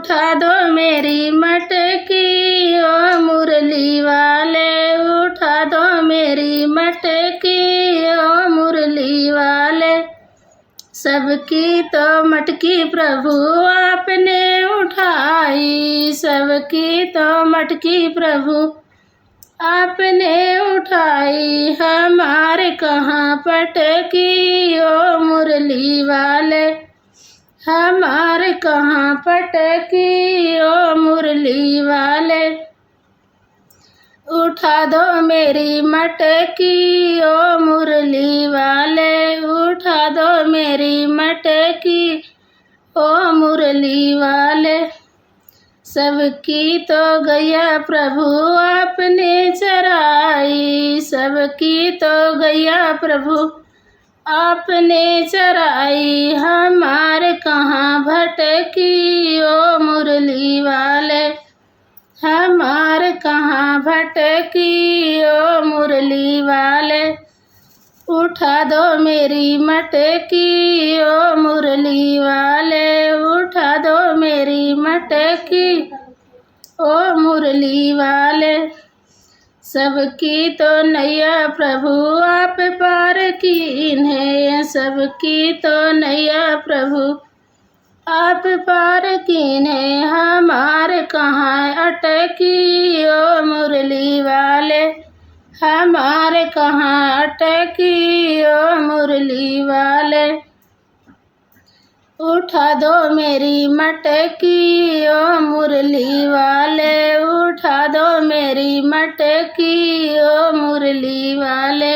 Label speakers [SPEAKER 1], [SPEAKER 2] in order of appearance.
[SPEAKER 1] उठा दो मेरी मटकी ओ मुरली वाले, उठा दो मेरी मटकी ओ मुरली वाले। सबकी तो मटकी प्रभु आपने उठाई, सबकी तो मटकी प्रभु आपने उठाई। हमारे कहाँ पटकी ओ मुरली वाले, हमारे कहाँ पटकी ओ मुरली वाले। उठा दो मेरी मटकी ओ मुरली वाले, उठा दो मेरी मटकी ओ मुरली वाले। सबकी तो गैया प्रभु आपने चराई, सबकी तो गैया प्रभु आपने चराई। हमारे कहाँ भटकी ओ मुरली वाले, हमारे कहाँ भटकी ओ मुरली वाले। उठा दो मेरी मटकी ओ मुरली वाले, उठा दो मेरी मटकी ओ मुरली वाले। सबकी तो नैया प्रभु आप पार कीन्हे, सबकी तो नैया प्रभु आप पार कीन्हे। हमारे कहाँ अटकी ओ मुरली वाले, हमारे कहाँ अटकी ओ मुरली वाले। उठा दो मेरी मटकी ओ मुरली वाले, उठा दो मेरी मटकी ओ मुरली वाले।